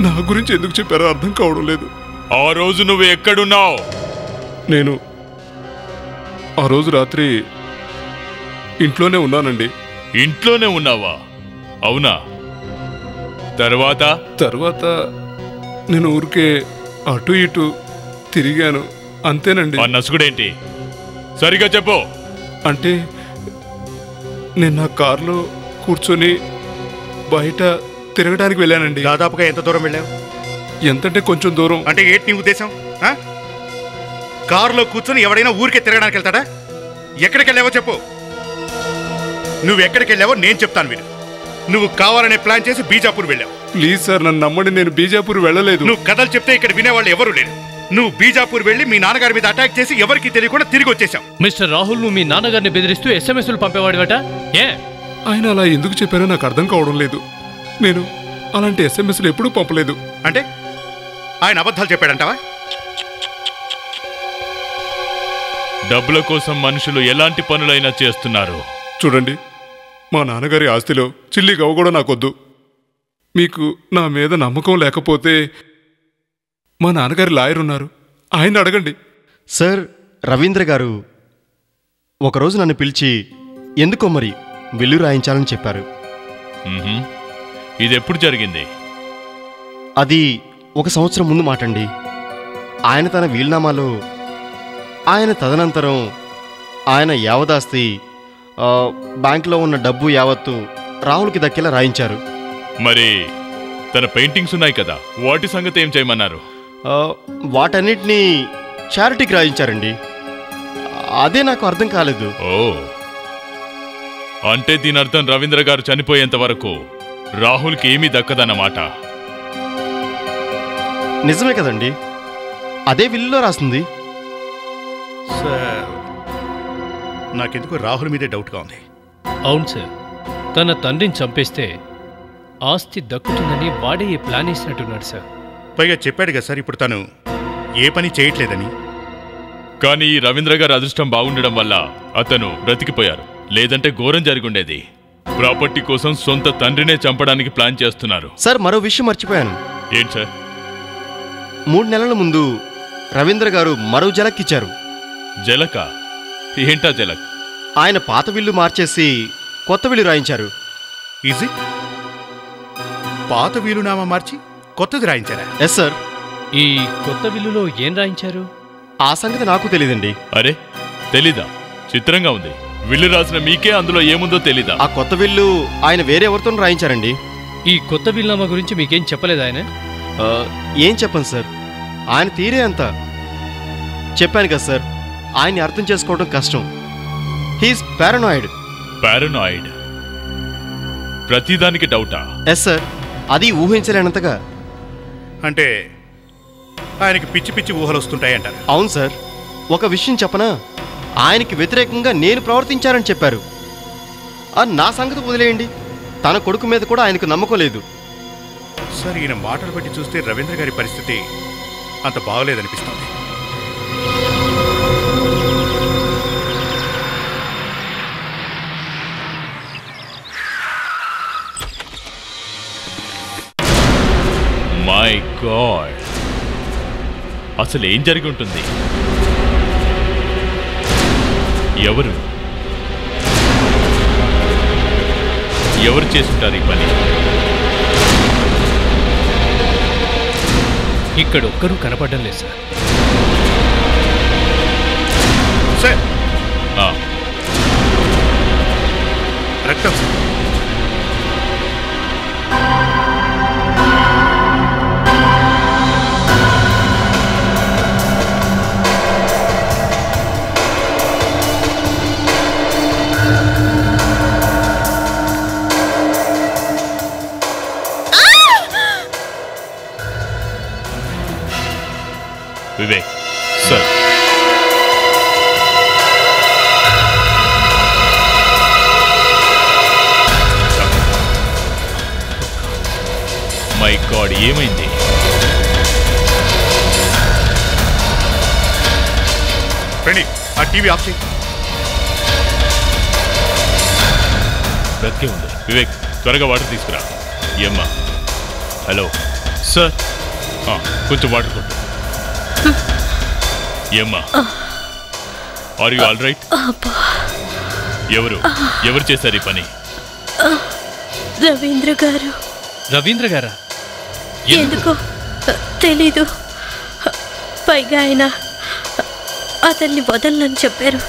నా గురించి ఎందుకు చెప్పారో అర్థం కావడం లేదు. ఆ రోజు నువ్వు ఎక్కడున్నావు? నేను ఆ రోజు రాత్రి ఇంట్లోనే ఉన్నానండి. ఇంట్లోనే ఉన్నావా? అవునా? తర్వాత నేను ఊరికే అటు ఇటు తిరిగాను, అంతేనండి. ఆ నసుగుడేంటి? సరిగా చెప్పు. అంటే నేను నా కారులో కూర్చొని బయట తిరగడానికి వెళ్ళానండి. దాదాపుగా ఎంత దూరం వెళ్ళావు? ఎంతంటే కొంచెం దూరం. అంటే ఏంటి నీ ఉద్దేశం? కారులో కూర్చొని ఎవడైనా ఊరికే తిరగడానికి వెళ్తాడా? ఎక్కడికి వెళ్ళావో చెప్పు. నువ్వు ఎక్కడికి వెళ్ళావో నేను చెప్తాను విను. నువ్వు కావాలనే ప్లాన్ చేసి బీజాపూర్ వెళ్ళావు. ప్లీజ్ సార్, నన్ను నమ్మండి, నేను బీజాపూర్ వెళ్ళలేదు. నువ్వు కథలు చెప్తే ఇక్కడ వినేవాళ్ళు ఎవరు లేరు. నువ్వు బీజాపూర్ వెళ్ళి మీ నాన్నగారి మీద అటాక్ చేసి ఎవరికి తెలియకుండా తిరిగి వచ్చేసావు. మిస్టర్ రాహుల్, నువ్వు మీ నాన్నగారిని బెదిరిస్తూ ఎస్ఎంఎస్లు పంపేవాడివట. ఆయన అలా ఎందుకు చెప్పారో నాకు అర్థం కావడం లేదు. నేను అలాంటి ఎస్ఎంఎస్లు ఎప్పుడూ పంపలేదు. అంటే ఆయన అబద్ధాలు చెప్పాడంటావా? డబ్బుల కోసం మనుషులు ఎలాంటి పనులైనా చేస్తున్నారు. చూడండి, మా నాన్నగారి ఆస్తిలో చిల్లి గవ్వ కూడా నాకొద్దు. మీకు నా మీద నమ్మకం లేకపోతే మా నాన్నగారి లాయర్ ఉన్నారు, ఆయన అడగండి. సార్, రవీంద్ర గారు ఒకరోజు నన్ను పిలిచి ఎందుకో మరి బిల్లు రాయించాలని చెప్పారు. ఇది ఎప్పుడు జరిగింది? అది 1 సంవత్సరం ముందు మాటండి. ఆయన తన వీలునామాలో ఆయన తదనంతరం ఆయన యావదాస్తి బ్యాంకులో ఉన్న డబ్బు యావత్తు రాహుల్కి దక్కేలా రాయించారు. మరి తన పెయింటింగ్స్ ఉన్నాయి కదా, వాటి సంగతి ఏం చేయమన్నారు? వాటన్నిటినీ చారిటీకి రాయించారండి. అదే నాకు అర్థం కాలేదు. ఓ, అంటే దీని అర్థం రవీంద్ర గారు చనిపోయేంత వరకు రాహుల్కి ఏమీ దక్కదన్నమాట. నిజమే కదండి, అదే విల్లులో రాస్తుంది. సార్, నాకెందుకు రాహుల్ మీదే డౌట్గా ఉంది. అవును సార్, తన తండ్రిని చంపేస్తే ఆస్తి దక్కుతుందని వాడే ఈ ప్లాన్ వేసినట్టున్నాడు సార్. పైగా చెప్పాడు కదా సార్, ఇప్పుడు తను ఏ పని చేయట్లేదని. కానీ ఈ రవీంద్ర గారి అదృష్టం బాగుండడం వల్ల అతను బ్రతికిపోయారు, లేదంటే ఘోరం జరిగుండేది. ప్రాపర్టీ కోసం సొంత తండ్రినే చంపడానికి ప్లాన్ చేస్తున్నారు. సార్, మరో విషయం మర్చిపోయాను. ఏంటి సార్? 3 నెలల ముందు రవీంద్ర గారు మరో జలక్ ఇచ్చారు. జలక? ఏంటా జలక్? ఆయన పాత విల్లు మార్చేసి కొత్త విల్లు రాయించారు. ఈజీ, పాత వీలునామా మార్చి కొత్తది రాయించారా? Yes sir. ఈ కొత్త విల్లులో ఏం రాయించారు? ఆ సంగతి నాకు తెలియదండి. అరే, తెలీదా? చిత్రంగా ఉంది. విల్లు రాసిన మీకే అందులో ఏముందో తెలీదా? ఆ కొత్త విల్లు ఆయన వేరే ఎవరితో రాయించారండి. ఈ కొత్త విల్లునామా గురించి మీకేం చెప్పలేదు ఆయన? ఏం చెప్పను సార్, ఆయన తీరే అంత. చెప్పాను కదా సార్, ఆయన్ని అర్థం చేసుకోవడం కష్టం. He's paranoid. పారనాయిడ్? ప్రతిదానికి డౌటా? ఎస్ సార్, అది ఊహించలేనంతగా. అంటే ఆయనకి పిచ్చి పిచ్చి ఊహలు వస్తుంటాయంటారు. అవును సార్. ఒక విషయం చెప్పనా, ఆయనకి వ్యతిరేకంగా నేను ప్రవర్తించానని చెప్పారు. నా సంగతి వదిలేయండి, తన కొడుకు మీద కూడా ఆయనకు నమ్మకం లేదు. సార్, ఈయన మాటలు బట్టి చూస్తే రవీంద్ర గారి పరిస్థితి అంత బాగలేదనిపిస్తుంది. మై గాడ్, అసలు ఏం జరిగి ఉంటుంది? ఎవరు చేస్తుంటారు ఈ పని? ఇక్కడ ఒక్కరూ కనపడడం లేదు సార్. సార్, రక్తం. వివేక్ సార్, మై గాడ్, ఏమైంది? రండి, ఆ టీవీ ఆఫ్ చేయి. బ్రతికే ఉంది. వివేక్, త్వరగా వాటర్ తీసుకురా. ఏమ్మా? హలో సార్, కొంచెం వాటర్ కొట్టు. ఏమ్మా, ఆర్ యు ఆల్ రైట్? ఎవరు చేశారు ఈ పని? రవీంద్ర గారు. రవీంద్ర గారా? ఎందుకో తెలీదు. పైగా ఆయన అతన్ని వదలనని చెప్పారు.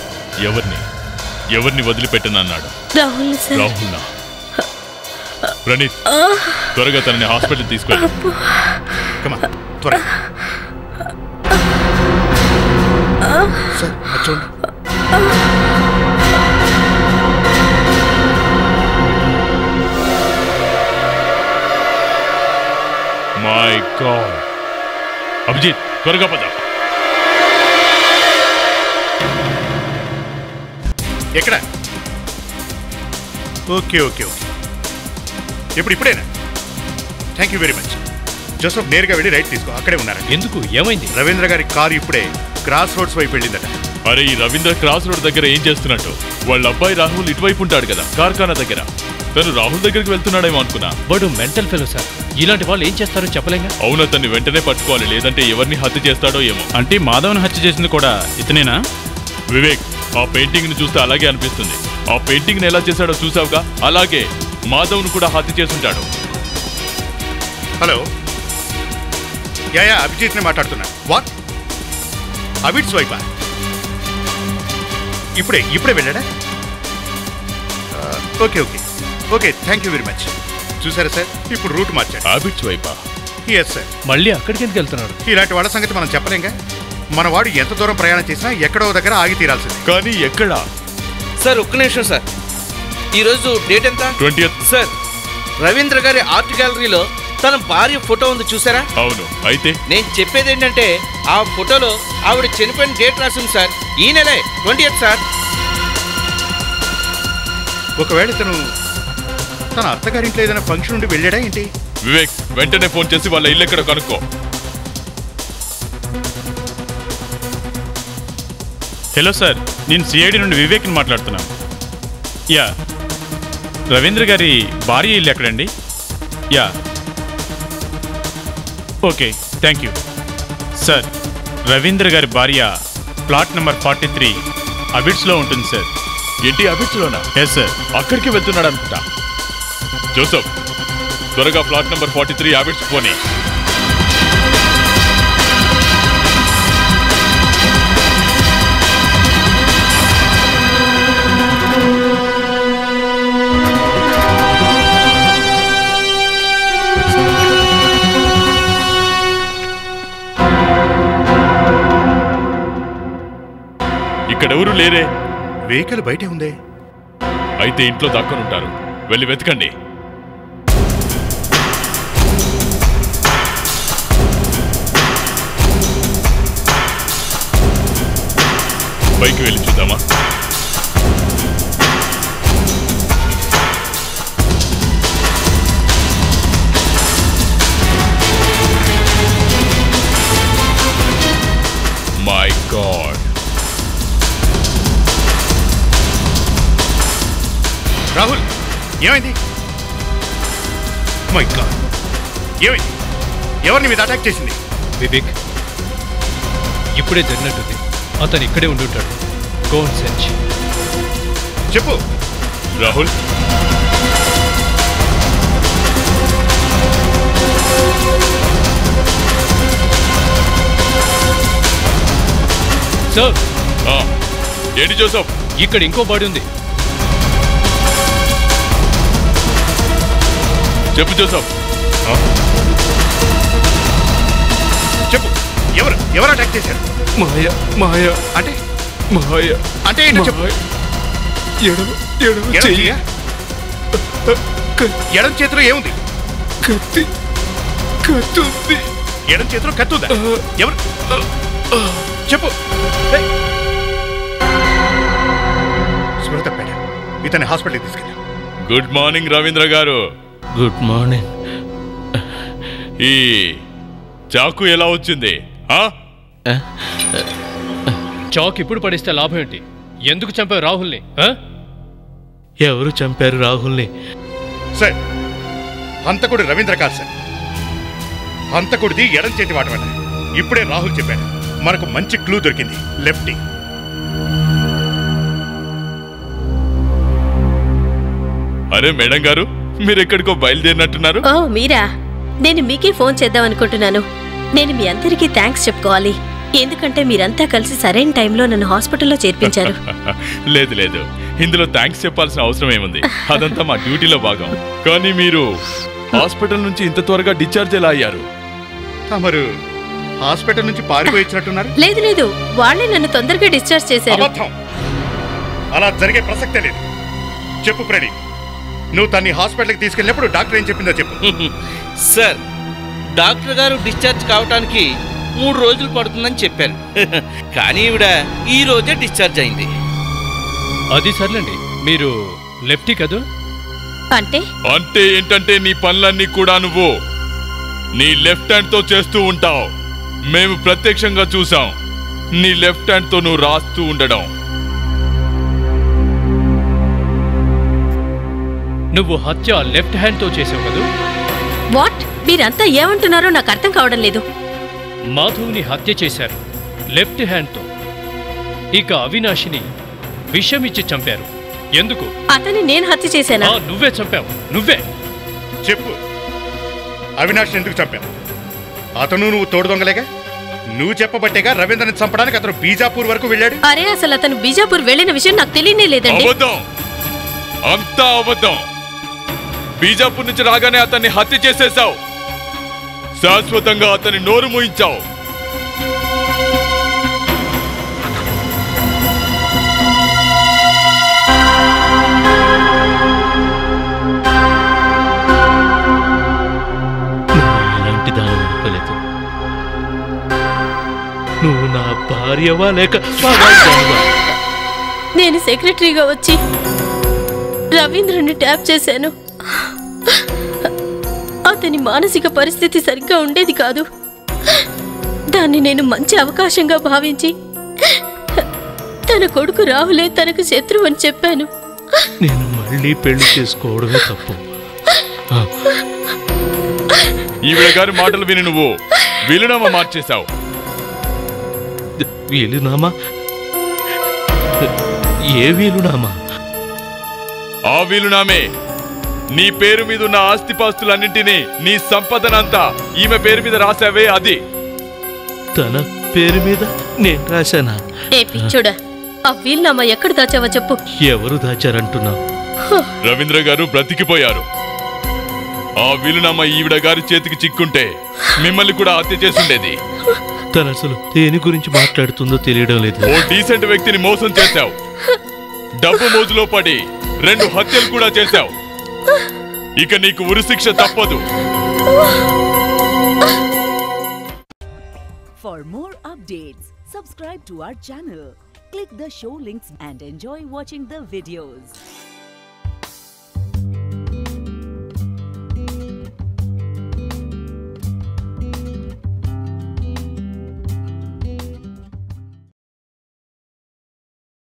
ఎవరిని వదిలిపెట్టనన్నాడు? రాహుల్ సార్. రాహుల్నా? ప్రణీత్, త్వరగా తనని హాస్పిటల్ తీసుకెళ్ళి. చూడండి. My God. అభిజిత్, త్వరగా పద. ఎక్కడ? ఓకే, ఇప్పుడేనా? Thank you very much. Joseph, నేరుగా వెళ్ళి రైట్ తీసుకో, అక్కడే ఉన్నారు. ఎందుకు? ఏమైంది? రవీంద్ర గారి కారు ఇప్పుడే క్రాస్ రోడ్స్ వైపు వెళ్ళిందట. అరే ఈ రవీంద్ర క్రాస్ రోడ్ దగ్గర ఏం చేస్తున్నట్టు? వాళ్ళ అబ్బాయి రాహుల్ ఇటువైపు ఉంటాడు కదా కార్ఖానా దగ్గర. తను రాహుల్ దగ్గరికి వెళ్తున్నాడేమో అనుకున్నా. వాడు మెంటల్ ఫెలో సార్. ఇలాంటి వాళ్ళు ఏం చేస్తారో చెప్పలేంగా. అవును, అతన్ని వెంటనే పట్టుకోవాలి, లేదంటే ఎవరిని హత్య చేస్తాడో ఏమో. అంటే మాధవ్ని హత్య చేసింది కూడా ఇతనేనా? వివేక్, ఆ పెయింటింగ్ ని చూస్తే అలాగే అనిపిస్తుంది. ఆ పెయింటింగ్ ని ఎలా చేశాడో చూసావుగా, అలాగే మాధవ్ను కూడా హత్య చేసుంటాడు. హలో, యా అభిజిత్ని మాట్లాడుతున్నా. వాట్? అభిట్స్ వైపా? ఇప్పుడే వెళ్ళాడా? Okay okay okay, thank you very much. చూసారా సార్, ఇప్పుడు రూట్ మార్చాడు. అభిట్స్ వైపా? Yes sir. మళ్ళీ అక్కడికి ఎందుకు వెళ్తున్నాడు? ఇలాంటి వాళ్ళ సంగతి మనం చెప్పలేంగా. మన వాడు ఎంత దూరం ప్రయాణం చేసినా ఎక్కడో దగ్గర ఆగి తీరాల్సింది. కానీ ఎక్కడా? సార్ ఒక్క నిమిషం సార్. ఈరోజు డేట్ ఎంత? 20th. సార్, రవీంద్ర గారి ఆర్ట్ గ్యాలరీలో తన భార్య ఫోటో ఉంది చూసారా? అవును. అయితే నేను చెప్పేది ఏంటంటే ఆ ఫోటోలో ఆవిడ చనిపోయిన డేట్ రాసింది సార్. ఈ నెలే 20th సార్. ఒకవేళ ఇతను తన అత్తగారింట్లో ఏదైనా ఫంక్షన్ ఉండి వెళ్ళాడా ఏంటి? వివేక్, వెంటనే ఫోన్ చేసి వాళ్ళ ఇల్లు ఎక్కడ కనుక్కో. హలో సార్, నేను సిఐడి నుండి వివేక్ని మాట్లాడుతున్నాను. యా, రవీంద్ర గారి భార్య ఇల్లు ఎక్కడండి? Yeah, okay, thank you sir. Ravindra గారి భార్య ప్లాట్ నెంబర్ 43 అబిడ్స్లో ఉంటుంది సార్. ఏంటి అబిడ్స్లోనా? Yes sir. అక్కడికి వెళ్తున్నాడు అనుకుంటా. జోసఫ్, త్వరగా ఫ్లాట్ నెంబర్ 43 అబిడ్స్ పోనీ. ఇక్కడెవరూ లేరే. వెహికల్ బయటే ఉందే. అయితే ఇంట్లో దాక్కొని ఉంటారు. వెళ్ళి వెతకండి. పైకి వెళ్ళి చూద్దామా? My God. రాహుల్, ఏమైంది? మై గాడ్, ఏమైంది? ఎవరిని మీద అటాక్ చేసింది? వివేక్, ఇప్పుడే జరిగినట్టుంది. అతను ఇక్కడే ఉండి ఉంటాడు. Go and search. చెప్పు రాహుల్. సార్, ఏంటి జోసఫ్? ఇక్కడ ఇంకో బాడీ ఉంది. చెప్పు జోసఫ్. చెప్పు, ఎవరు అటాక్ చేశారు? మాయ అంటే మాయ అంటే ఏంటో చెప్పు. ఎడం చేతిలో ఏముంది? కత్తి ఉంది. ఎడం చేతిలో కత్తి ఉందా? ఎవరు? చెప్పు. స్మృత పేట, ఇతని హాస్పిటల్కి తీసుకెళ్ళా. గుడ్ మార్నింగ్ రవీంద్ర గారు. Good morning. ఈ చాకు ఎలా వచ్చింది? చాక్ ఇప్పుడు పడిస్తే లాభం ఏంటి? ఎందుకు చంపావు రాహుల్ని? ఎవరు చంపారు రాహుల్ని? సార్, హంతకుడు రవీంద్ర కాదు సార్. హంతకుడిది ఎడం చేతి వాటమట. ఇప్పుడే రాహుల్ చెప్పాడు. మనకు మంచి క్లూ దొరికింది. లెఫ్టీ. అరే మేడం గారు, మీరు ఎక్కడికో బయలుదేరినట్టున్నారు. ఓ మీరా? నేను మీకే ఫోన్ చేద్దాం అనుకుంటున్నాను. నేను మీ అందరికీ థ్యాంక్స్ చెప్పుకోవాలి. ఎందుకంటే మీరంతా కలిసి సరైన టైంలో నన్ను హాస్పిటల్లో చేర్పించారు. లేదు లేదు, ఇందులో థ్యాంక్స్ చెప్పాల్సిన అవసరం ఏముంది? అదంతా మా డ్యూటీలో భాగం. కానీ మీరు హాస్పిటల్ నుంచి ఇంత త్వరగా డిశ్చార్జ్ ఎలా అయ్యారు? తమరు హాస్పిటల్ నుంచి పారిపోయినట్టున్నారు. లేదు లేదు, వాళ్ళే నన్ను తొందరగా డిశ్చార్జ్ చేశారు. అబద్ధం. అలా జరిగే ప్రసక్తే లేదు. చెప్పు ప్రణీత్, నువ్వు తన్ని హాస్పిటల్కి తీసుకెళ్ళినప్పుడు డాక్టర్ ఏం చెప్పిందో చెప్పు. సార్, డాక్టర్ గారు డిశ్చార్జ్ కావటానికి 3 రోజులు పడుతుందని చెప్పారు. కానీ ఈవిడ ఈ రోజే డిశ్చార్జ్ అయింది. అది సర్లేండి, మీరు లెఫ్టీ కదా? అంటే ఏంటంటే నీ పనులన్నీ కూడా నువ్వు నీ లెఫ్ట్ హ్యాండ్ తో చేస్తూ ఉంటావు. మేము ప్రత్యక్షంగా చూసాం. నీ లెఫ్ట్ హ్యాండ్తో నువ్వు రాస్తూ ఉండడం. నువ్వు హత్య లెఫ్ట్ హ్యాండ్తో చేసావు కదూ? వాట్? మీరంతా ఏమంటున్నారో నాకు అర్థం కావడం లేదు. మాధవ్ని హత్య చేశారు లెఫ్ట్ హ్యాండ్తో. ఇక అవినాషిని విషమిచ్చి చంపారు. ఎందుకు? అతన్ని నేను హత్య చేశానా? నువ్వే చంపావు. నువ్వే చెప్పు. అవినాష్ ఎందుకు చంపావు? అతను నువ్వు తోడు దొంగలేగా. నువ్వు చెప్పబట్టేగా రవీంద్రని చంపడానికి అతను బీజాపూర్ వరకు వెళ్ళాడు. అరే, అసలు అతను బీజాపూర్ వెళ్ళిన విషయం నాకు తెలియనే లేదండి. అబద్ధం, అంతా అబద్ధం. బీజాపూర్ నుంచి రాగానే అతన్ని హత్య చేసేశావు. శాశ్వతంగా అతన్ని నోరు మూయించావు. ఎలాంటి దాని అనుకోలేదు. నువ్వు నా భార్యవా లేక నేను సెక్రటరీగా వచ్చి రవీంద్రని ట్యాప్ చేశాను. అతని మానసిక పరిస్థితి సరిగ్గా ఉండేది కాదు. దాన్ని నేను మంచి అవకాశంగా భావించి తన కొడుకు రాహులే తనకు శత్రువు అని చెప్పాను. నేను మళ్ళీ పెళ్లి చేసుకోవడమే తప్పు. ఈవిడ గారి మాటలు విని నువ్వు వీలునామా మార్చేశావు. వీలునామా? ఏ వీలునామా? ఆ వీలునామే నీ పేరు మీద ఉన్న ఆస్తిపాస్తులన్నింటినీ, నీ సంపదనంతా ఈమె పేరు మీద రాసావే అది. తన పేరు మీద నేను రాశానా? ఏ పిచ్చోడా, ఆ వీలునామా ఎక్కడ దాచావో చెప్పు. ఎవరు దాచారంటున్నావు? రవీంద్ర గారు బ్రతికిపోయారు. ఆ వీలునామా ఈవిడ గారి చేతికి చిక్కుంటే మిమ్మల్ని కూడా హత్య చేసుండేది. తను అసలు దేని గురించి మాట్లాడుతుందో తెలియడం లేదు. ఓ డీసెంట్ వ్యక్తిని మోసం చేశావు. డబ్బు మోజులో పడి 2 హత్యలు కూడా చేశావు. ఇక నీకు ఉరిశిక్ష తప్పదు. For more updates, subscribe to our channel, click the show links and enjoy watching the videos.